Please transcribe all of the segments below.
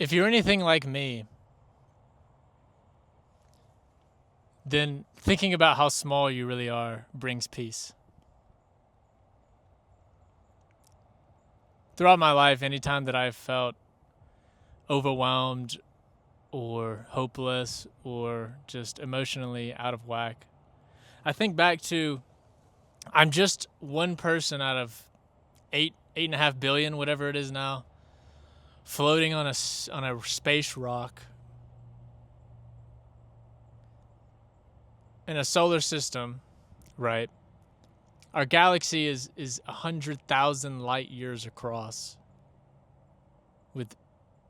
If you're anything like me, then thinking about how small you really are brings peace. Throughout my life, anytime that I've felt overwhelmed or hopeless or just emotionally out of whack, I think back to I'm just one person out of 8.5 billion, whatever it is now, floating on a space rock in a solar system, right? Our galaxy is 100,000 light years across, with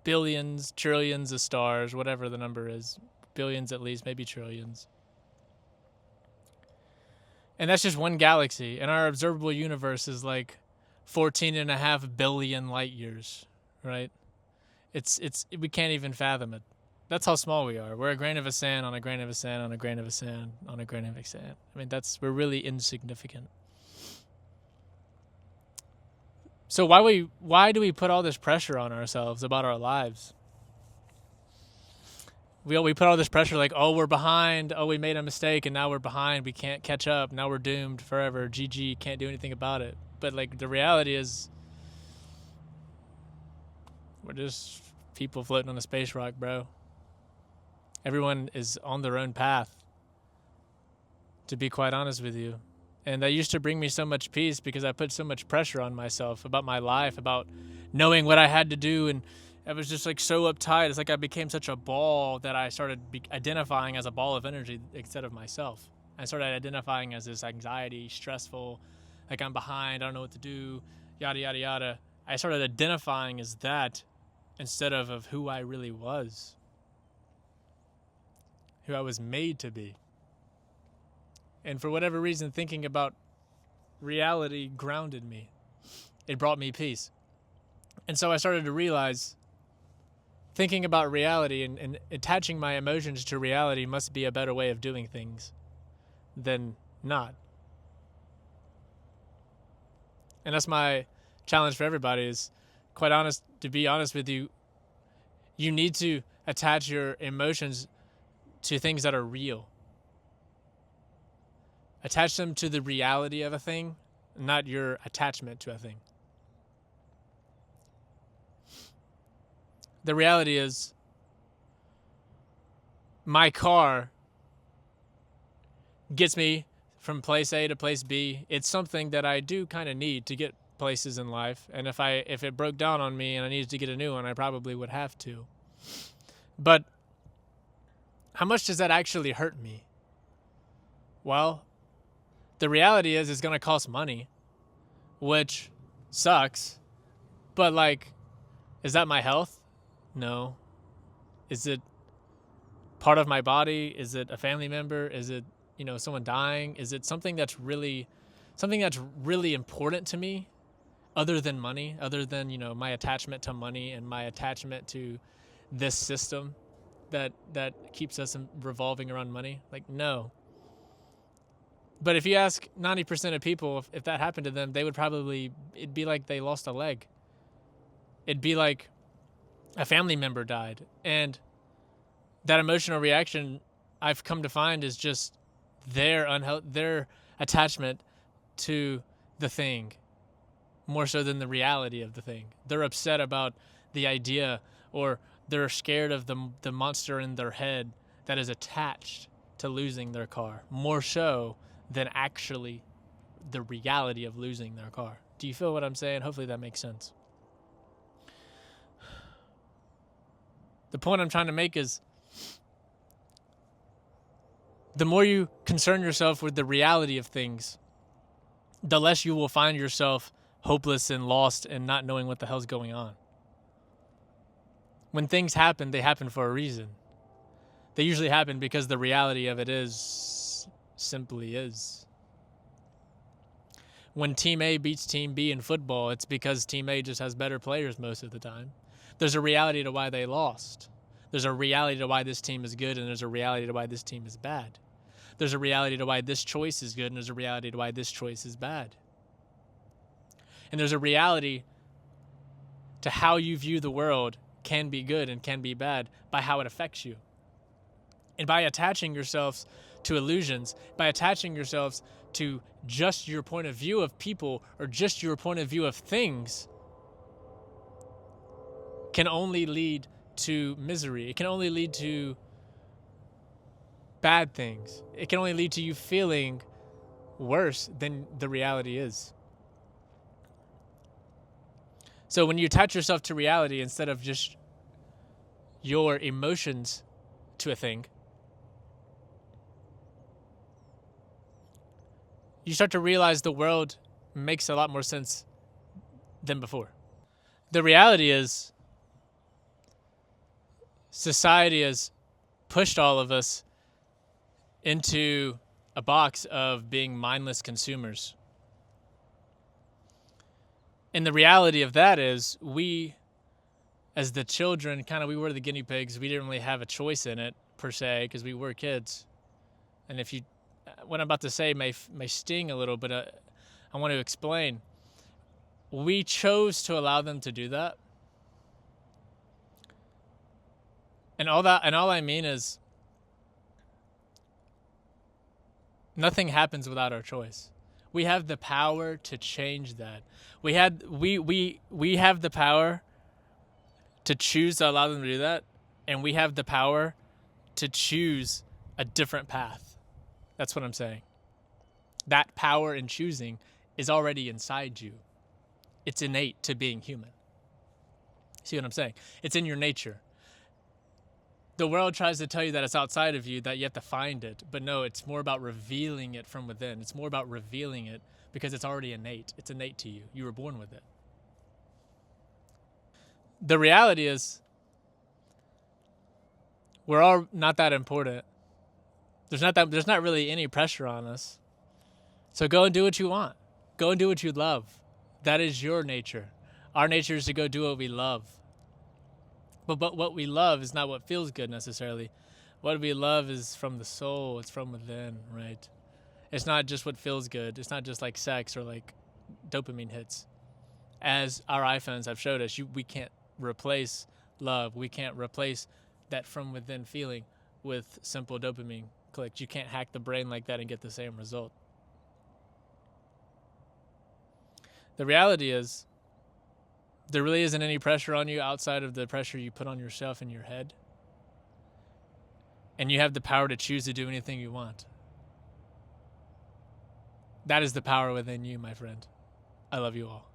billions, trillions of stars, whatever the number is, billions at least, maybe trillions. And that's just one galaxy, and our observable universe is like 14.5 billion light years, right? It's we can't even fathom it. That's how small we are. We're a grain of a sand on a grain of a sand on a grain of a sand on a grain of a sand. I mean, we're really insignificant. So why do we put all this pressure on ourselves about our lives? We put all this pressure like, oh, we're behind. Oh, we made a mistake and now we're behind. We can't catch up. Now we're doomed forever. GG, can't do anything about it. But like the reality is we're just people floating on a space rock, bro. Everyone is on their own path, to be quite honest with you. And that used to bring me so much peace because I put so much pressure on myself about my life, about knowing what I had to do. And I was just like so uptight. It's like I became such a ball that I started identifying as a ball of energy instead of myself. I started identifying as this anxiety, stressful, like I'm behind, I don't know what to do, yada, yada, yada. I started identifying as that instead of who I really was, who I was made to be. And for whatever reason, thinking about reality grounded me. It brought me peace. And so I started to realize thinking about reality and attaching my emotions to reality must be a better way of doing things than not. And that's my challenge for everybody is, quite honest, to be honest with you, you need to attach your emotions to things that are real. Attach them to the reality of a thing, not your attachment to a thing. The reality is, my car gets me from place A to place B. It's something that I do kind of need to get places in life. And if it broke down on me and I needed to get a new one, I probably would have to. But how much does that actually hurt me? Well, the reality is it's going to cost money, which sucks. But like, is that my health? No. Is it part of my body? Is it a family member? Is it, someone dying? Is it something that's really important to me other than money, other than, my attachment to money and my attachment to this system that keeps us revolving around money? Like, no. But if you ask 90% of people if that happened to them, they would it'd be like they lost a leg. It'd be like a family member died. And that emotional reaction, I've come to find, is just their attachment to the thing more so than the reality of the thing. They're upset about the idea, or they're scared of the monster in their head that is attached to losing their car, more so than actually the reality of losing their car. Do you feel what I'm saying? Hopefully that makes sense. The point I'm trying to make is, the more you concern yourself with the reality of things, the less you will find yourself hopeless and lost and not knowing what the hell's going on. When things happen, they happen for a reason. They usually happen because the reality of it simply is. When Team A beats Team B in football, it's because Team A just has better players most of the time. There's a reality to why they lost. There's a reality to why this team is good, and there's a reality to why this team is bad. There's a reality to why this choice is good, and there's a reality to why this choice is bad. And there's a reality to how you view the world can be good and can be bad by how it affects you. And by attaching yourselves to illusions, by attaching yourselves to just your point of view of people or just your point of view of things, can only lead to misery. It can only lead to bad things. It can only lead to you feeling worse than the reality is. So when you attach yourself to reality instead of just your emotions to a thing, you start to realize the world makes a lot more sense than before. The reality is, society has pushed all of us into a box of being mindless consumers. And the reality of that is, we, as the children, we were the guinea pigs. We didn't really have a choice in it, per se, because we were kids. And what I'm about to say may sting a little, but I want to explain. We chose to allow them to do that. And all I mean is, nothing happens without our choice. We have the power to change that. We have the power to choose to allow them to do that, and we have the power to choose a different path. That's what I'm saying. That power in choosing is already inside you. It's innate to being human. See what I'm saying? It's in your nature. The world tries to tell you that it's outside of you, that you have to find it. But no, it's more about revealing it from within. It's more about revealing it because it's already innate. It's innate to you. You were born with it. The reality is, we're all not that important. There's not really any pressure on us. So go and do what you want. Go and do what you love. That is your nature. Our nature is to go do what we love. But what we love is not what feels good necessarily. What we love is from the soul. It's from within, right? It's not just what feels good. It's not just like sex or like dopamine hits. As our iPhones have showed us, we can't replace love. We can't replace that from within feeling with simple dopamine clicks. You can't hack the brain like that and get the same result. The reality is, there really isn't any pressure on you outside of the pressure you put on yourself in your head. And you have the power to choose to do anything you want. That is the power within you, my friend. I love you all.